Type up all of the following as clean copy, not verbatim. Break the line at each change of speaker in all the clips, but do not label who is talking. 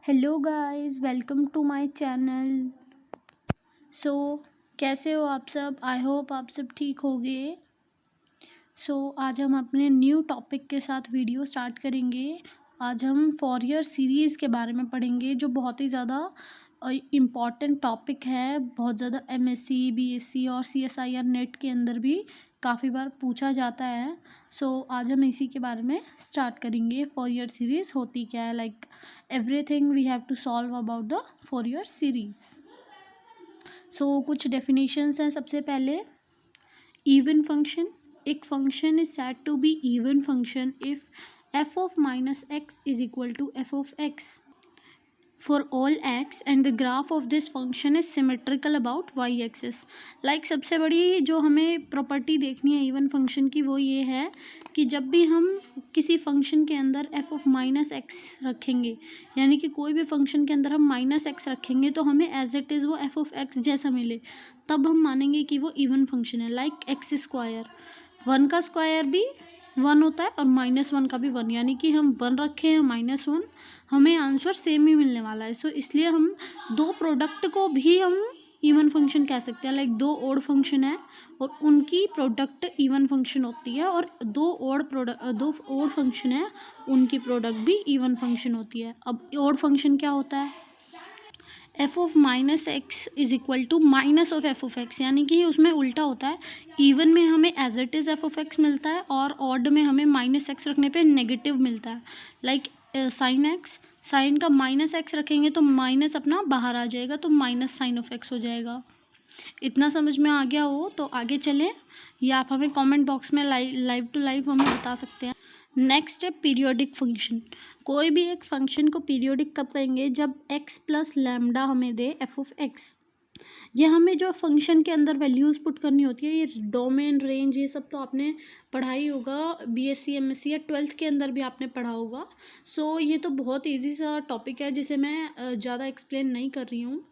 Hello guys, welcome to my channel. So कैसे हो आप सब? आई होप आप सब ठीक होगे। आज हम अपने न्यू टॉपिक के साथ वीडियो स्टार्ट करेंगे। आज हम फॉरियर सीरीज़ के बारे में पढ़ेंगे, जो बहुत ही ज़्यादा इम्पॉर्टेंट टॉपिक है। बहुत ज़्यादा एमएससी, बीएससी और सीएसआईआर नेट के अंदर भी काफ़ी बार पूछा जाता है। आज हम इसी के बारे में स्टार्ट करेंगे। फॉरियर सीरीज़ होती क्या है, like everything we have to solve about the Fourier series. कुछ डेफिनेशंस हैं। सबसे पहले, इवन फंक्शन, एक function is said to be even function if f of minus x is equal to f of x for all x and the graph of this function is symmetrical about y axis। Like सबसे बड़ी जो हमें property देखनी है even function की, वो ये है कि जब भी हम किसी फंक्शन के अंदर f of माइनस एक्स रखेंगे, यानी कि कोई भी फंक्शन के अंदर हम माइनस एक्स रखेंगे, तो हमें एज इट इज़ वो f of x जैसा मिले, तब हम मानेंगे कि वो इवन फंक्शन है। लाइक एक्स स्क्वायर, वन का स्क्वायर भी वन होता है और माइनस वन का भी वन, यानी कि हम वन रखे हैं माइनस वन, हमें आंसर सेम ही मिलने वाला है। इसलिए हम दो प्रोडक्ट को भी हम इवन फंक्शन कह सकते हैं। लाइक दो ओड फंक्शन है और उनकी प्रोडक्ट इवन फंक्शन होती है, और दो ओड फंक्शन है, उनकी प्रोडक्ट भी इवन फंक्शन होती है। अब ओड फंक्शन क्या होता है? F of minus x is equal to minus of f of x, यानी कि उसमें उल्टा होता है। इवन में हमें as it is f of x मिलता है और ऑड में हमें माइनस एक्स रखने पे नेगेटिव मिलता है। लाइक साइन एक्स, साइन का माइनस एक्स रखेंगे तो माइनस अपना बाहर आ जाएगा, तो माइनस साइन ऑफ एक्स हो जाएगा। इतना समझ में आ गया हो तो आगे चलें, या आप हमें कमेंट बॉक्स में लाइव टू लाइव हमें बता सकते हैं। नेक्स्ट है पीरियोडिक फंक्शन। कोई भी एक फंक्शन को पीरियोडिक कब कहेंगे? जब x प्लस लैम्डा हमें दे एफ ऑफ एक्स। ये हमें जो फंक्शन के अंदर वैल्यूज़ पुट करनी होती है, ये डोमेन, रेंज, ये सब तो आपने पढ़ा ही होगा बीएससी, एमएससी या ट्वेल्थ के अंदर भी आपने पढ़ा होगा। ये तो बहुत ईजी सा टॉपिक है जिसे मैं ज़्यादा एक्सप्लेन नहीं कर रही हूँ।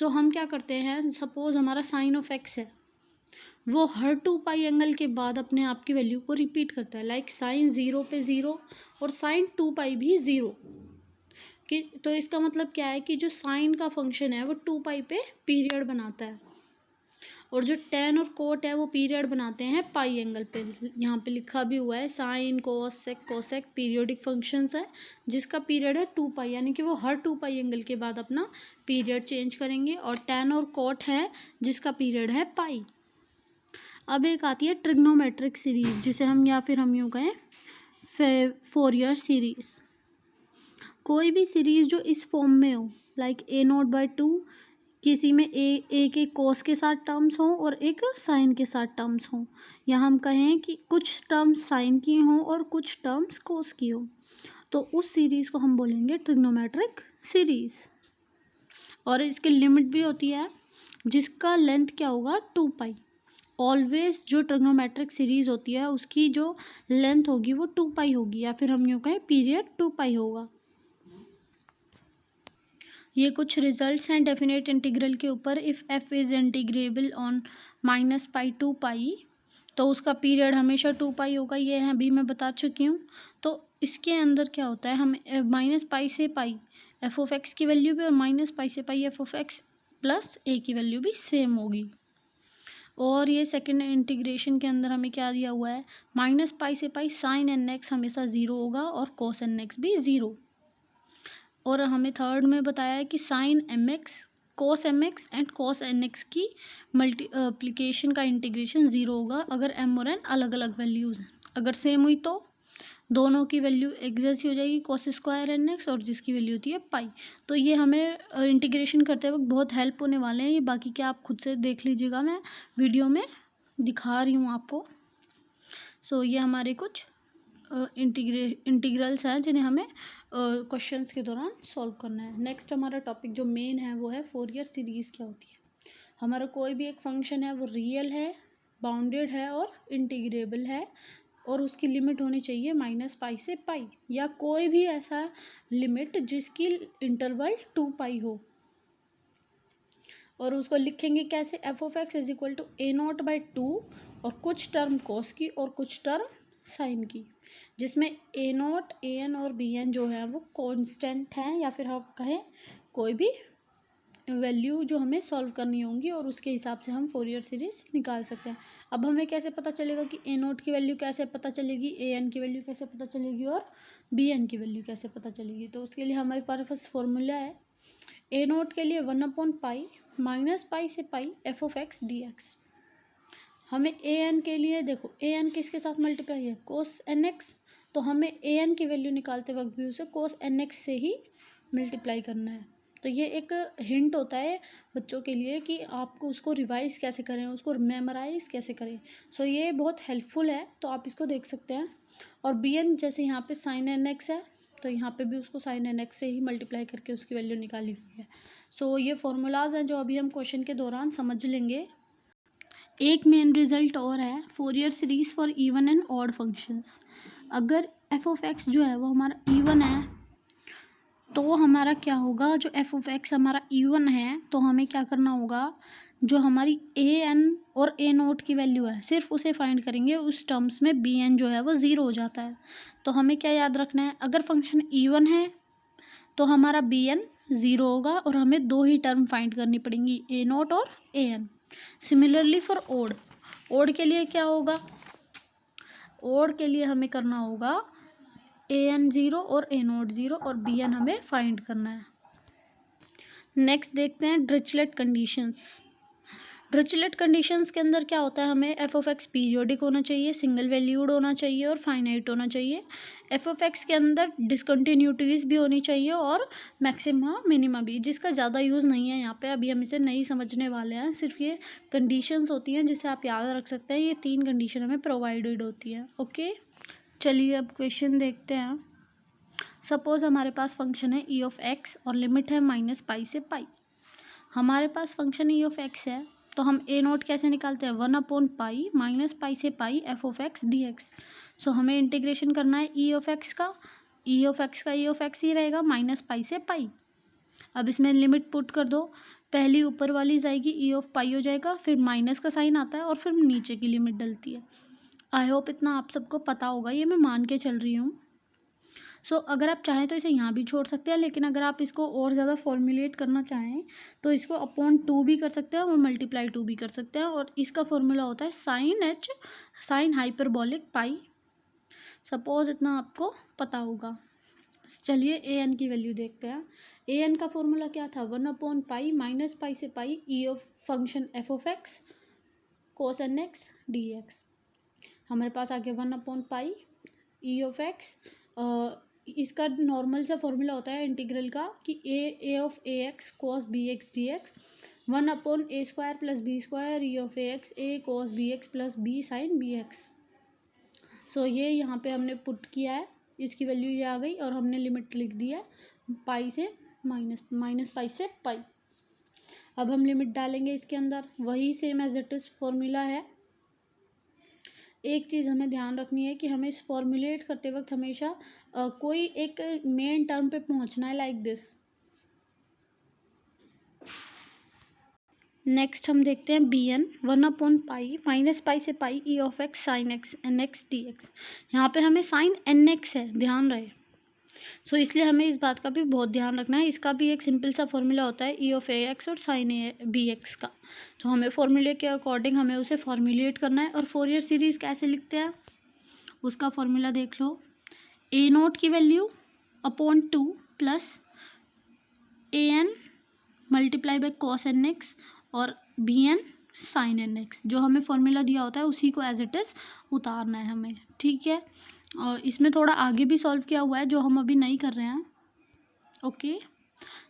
हम क्या करते हैं, सपोज़ हमारा साइन ऑफ एक्स है, वो हर 2 पाई एंगल के बाद अपने आप की वैल्यू को रिपीट करता है। लाइक साइन 0 पे 0 और साइन 2 पाई भी 0 कि, तो इसका मतलब क्या है कि जो साइन का फंक्शन है वो 2 पाई पे पीरियड बनाता है, और जो टेन और कोट है वो पीरियड बनाते हैं पाई एंगल पे। यहाँ पे लिखा भी हुआ है साइन, कोस, सेक, कोसेक पीरियोडिक फंक्शंस है जिसका पीरियड है 2 पाई, यानी कि वो हर 2 पाई एंगल के बाद अपना पीरियड चेंज करेंगे। और टेन और कोट है जिसका पीरियड है पाई। अब एक आती है ट्रिग्नोमेट्रिक सीरीज, जिसे हम या फिर हम यूँ कहें फोरियर सीरीज। कोई भी सीरीज जो इस फॉर्म में हो, लाइक a0/2, किसी में एक कोस के साथ टर्म्स हों और एक साइन के साथ टर्म्स हों, या हम कहें कि कुछ टर्म्स साइन की हों और कुछ टर्म्स कोस की हों, तो उस सीरीज़ को हम बोलेंगे ट्रिग्नोमेट्रिक सीरीज़। और इसकी लिमिट भी होती है जिसका लेंथ क्या होगा? 2 पाई। ऑलवेज जो ट्रिग्नोमेट्रिक सीरीज होती है उसकी जो लेंथ होगी वो 2 पाई होगी, या फिर हम यूँ कहें पीरियड 2 पाई होगा। ये कुछ रिजल्ट्स हैं डेफिनेट इंटीग्रल के ऊपर। If F is integrable on -π2 तो उसका पीरियड हमेशा 2 पाई होगा। ये है अभी मैं बता चुकी हूँ। तो इसके अंदर क्या होता है, हम -π से पाई एफ ऑफ एक्स की वैल्यू भी, और -π से pi F of x plus ए की वैल्यू भी सेम होगी। और ये सेकंड इंटीग्रेशन के अंदर हमें क्या दिया हुआ है, -π से पाई साइन एन एक्स हमेशा 0 होगा और कोस एन एक्स भी 0। और हमें थर्ड में बताया है कि sine m x, cos m x and cos N x की मल्टीप्लिकेशन का इंटीग्रेशन 0 होगा अगर एम और एन अलग अलग वैल्यूज़ हैं। अगर सेम हुई तो दोनों की वैल्यू एक जैसी हो जाएगी, कोस स्क्वायर एन एक्स, और जिसकी वैल्यू होती है पाई। तो ये हमें इंटीग्रेशन करते वक्त बहुत हेल्प होने वाले हैं। ये बाकी क्या आप खुद से देख लीजिएगा, मैं वीडियो में दिखा रही हूँ आपको। ये हमारे कुछ इंटीग्रल्स हैं जिन्हें हमें क्वेश्चंस के दौरान सॉल्व करना है। नेक्स्ट हमारा टॉपिक जो मेन है वो है फोरियर सीरीज़ क्या होती है। हमारा कोई भी एक फंक्शन है वो रियल है, बाउंडेड है और इंटीग्रेबल है, और उसकी लिमिट होनी चाहिए -π से पाई, या कोई भी ऐसा लिमिट जिसकी इंटरवल 2 पाई हो। और उसको लिखेंगे कैसे? F of x is equal to a0/2 और कुछ टर्म कोस की और कुछ टर्म साइन की। जिसमें ए नॉट, ए एन और बी एन जो है वो कांस्टेंट हैं, या फिर हम कहें कोई भी वैल्यू जो हमें सॉल्व करनी होंगी और उसके हिसाब से हम फोरियर सीरीज निकाल सकते हैं। अब हमें कैसे पता चलेगा कि ए नोट की वैल्यू कैसे पता चलेगी, ए एन की वैल्यू कैसे पता चलेगी और बी एन की वैल्यू कैसे पता चलेगी? तो उसके लिए हमारे पास फॉर्मूला है ए नोट के लिए 1/पाई माइनस पाई से pi F of X D X. हमें ए एन के लिए देखो, ए एन किसके साथ मल्टीप्लाई है, कोस एन एक्स, तो हमें ए एन की वैल्यू निकालते वक्त भी उसे कोस एन एक्स से ही मल्टीप्लाई करना है। तो ये एक हिंट होता है बच्चों के लिए कि आपको उसको रिवाइज कैसे करें, उसको मेमोराइज कैसे करें। सो ये बहुत हेल्पफुल है, तो आप इसको देख सकते हैं। और बी एन जैसे यहाँ पे साइन एन एक्स है, तो यहाँ पे भी उसको साइन एन एक्स से ही मल्टीप्लाई करके उसकी वैल्यू निकाली हुई है। सो ये फॉर्मूलाज हैं जो अभी हम क्वेश्चन के दौरान समझ लेंगे। एक मेन रिजल्ट और है, Fourier series for even and odd functions. अगर एफ ऑफ एक्स जो है वो हमारा इवन है तो हमारा क्या होगा, जो एफ ऑफ एक्स हमारा इवन है तो हमें क्या करना होगा, जो हमारी ए एन और ए नोट की वैल्यू है सिर्फ उसे फाइंड करेंगे, उस टर्म्स में बी एन जो है वो ज़ीरो हो जाता है। तो हमें क्या याद रखना है, अगर फंक्शन इवन है तो हमारा बी एन ज़ीरो होगा और हमें दो ही टर्म फाइंड करनी पड़ेंगी, ए नोट और A N. Similarly for odd, odd के लिए क्या होगा, ओड के लिए हमें करना होगा ए एन ज़ीरो और ए नोट ज़ीरो और बी एन हमें फाइंड करना है। नेक्स्ट देखते हैं डिरिचलेट कंडीशंस। डिरिचलेट कंडीशंस के अंदर क्या होता है, हमें एफ ऑफ एक्स पीरियोडिक होना चाहिए, सिंगल वैल्यूड होना चाहिए और फाइनाइट होना चाहिए। एफ ऑफ एक्स के अंदर डिसकंटिन्यूटीज भी होनी चाहिए और मैक्सिमा मिनिमा भी, जिसका ज़्यादा यूज़ नहीं है यहाँ पे, अभी हम इसे नहीं समझने वाले हैं। सिर्फ ये कंडीशंस होती हैं जिसे आप याद रख सकते हैं, ये 3 कंडीशन हमें प्रोवाइडेड होती हैं। ओके, चलिए अब क्वेश्चन देखते हैं। सपोज हमारे पास फंक्शन है ई ऑफ एक्स और लिमिट है माइनस पाई से पाई। हमारे पास फंक्शन ई ऑफ एक्स है तो हम ए नोट कैसे निकालते हैं, 1/पाई माइनस पाई से pi F of X D X. So हमें इंटीग्रेशन करना है ई ऑफ एक्स का, ई ऑफ एक्स का ई ऑफ एक्स ही रहेगा माइनस पाई से पाई। अब इसमें लिमिट पुट कर दो, पहली ऊपर वाली जाएगी ई ऑफ पाई हो जाएगा, फिर माइनस का साइन आता है और फिर नीचे की लिमिट डलती है। आई होप इतना आप सबको पता होगा, ये मैं मान के चल रही हूँ। सो अगर आप चाहें तो इसे यहाँ भी छोड़ सकते हैं, लेकिन अगर आप इसको और ज़्यादा फॉर्मुलेट करना चाहें तो इसको अपॉन 2 भी कर सकते हैं और मल्टीप्लाई 2 भी कर सकते हैं। और इसका फॉर्मूला होता है साइन एच साइन हाइपरबॉलिक पाई। सपोज इतना आपको पता होगा। चलिए ए एन की वैल्यू देखते हैं। ए एन का फॉर्मूला क्या था, 1/पाई माइनस पाई से pi E of function F of X cos N X D X. हमारे पास आ गया 1/पाई ई ऑफ एक्स। इसका नॉर्मल सा फॉर्मूला होता है इंटीग्रल का कि E of A X cos B X D X 1/a² plus b² E of A X A cos B X plus B sine B X. So ये यहाँ पे हमने पुट किया है, इसकी वैल्यू ये आ गई और हमने लिमिट लिख दी है पाई से माइनस पाई से पाई। अब हम लिमिट डालेंगे इसके अंदर, वही same as it is formula है। एक चीज़ हमें ध्यान रखनी है कि हमें इस फॉर्मुलेट करते वक्त हमेशा कोई एक मेन टर्म पे पहुंचना है, लाइक दिस। नेक्स्ट हम देखते हैं बी एन 1/पाई माइनस पाई से pi E of X sine X N X D X. यहाँ पे हमें साइन एन एक्स है, ध्यान रहे। सो इसलिए हमें इस बात का भी बहुत ध्यान रखना है। इसका भी एक सिंपल सा फॉर्मूला होता है ई ऑफ ए एक्स और साइन ए बी एक्स का। तो हमें फॉर्मूले के अकॉर्डिंग हमें उसे फॉर्मुलेट करना है। और फोरियर सीरीज़ कैसे लिखते हैं उसका फॉर्मूला देख लो, ए नोट की value upon 2 plus A N multiply by cos N X और B N sine N X. जो हमें फॉर्मूला दिया होता है उसी को एज इट इज़ उतारना है हमें, ठीक है। और इसमें थोड़ा आगे भी सॉल्व किया हुआ है जो हम अभी नहीं कर रहे हैं। ओके,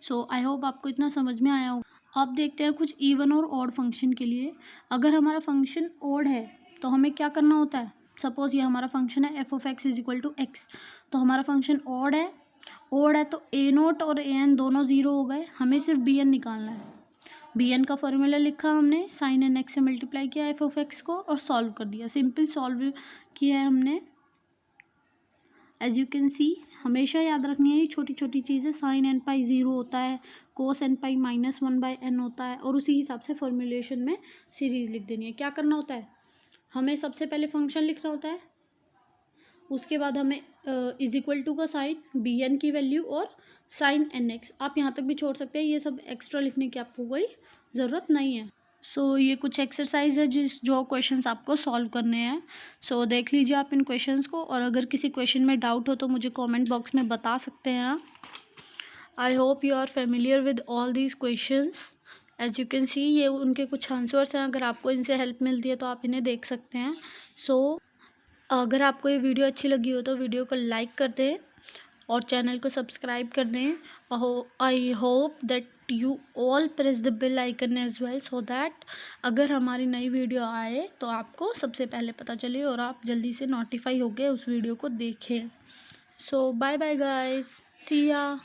सो आई होप आपको इतना समझ में आया होगा। अब देखते हैं कुछ इवन और ऑड फंक्शन के लिए। अगर हमारा फंक्शन ऑड है तो हमें क्या करना होता है, सपोज ये हमारा फंक्शन है f of x is equal to x, तो हमारा फंक्शन ऑड है। ऑड है तो ए नोट और ए एन दोनों ज़ीरो हो गए, हमें सिर्फ बी एन निकालना है। बी एन का फॉर्मूला लिखा हमने, साइन एन एक्स से मल्टीप्लाई किया एफ ऑफ एक्स को और सॉल्व कर दिया, सिंपल सॉल्व किया है हमने। एज यू कैन सी, हमेशा याद रखनी है ये छोटी छोटी चीज़ें। साइन एन पाई ज़ीरो होता है, कोस एन पाई -1/n होता है और उसी हिसाब से फॉर्मुलेशन में सीरीज़ लिख देनी है। क्या करना होता है, हमें सबसे पहले फंक्शन लिखना होता है उसके बाद हमें इज इक्वल टू का साइन, बी एन की वैल्यू और साइन एन एक्स, आप यहाँ तक भी छोड़ सकते हैं, ये सब एक्स्ट्रा लिखने की आपको कोई ज़रूरत नहीं है। सो ये कुछ एक्सरसाइज है जो क्वेश्चंस आपको सॉल्व करने हैं। सो देख लीजिए आप इन क्वेश्चंस को, और अगर किसी क्वेश्चन में डाउट हो तो मुझे कमेंट बॉक्स में बता सकते हैं आप। I hope you are familiar with all these questions. As you can see ये उनके कुछ आंसर्स हैं, अगर आपको इनसे हेल्प मिलती है तो आप इन्हें देख सकते हैं। सो अगर आपको ये वीडियो अच्छी लगी हो तो वीडियो को लाइक कर दें और चैनल को सब्सक्राइब कर दें। I hope that you all press the bell icon as well, so that अगर हमारी नई वीडियो आए तो आपको सबसे पहले पता चले और आप जल्दी से नोटिफाई हो गए उस वीडियो को देखें। सो बाय बाय गाइस, सी या।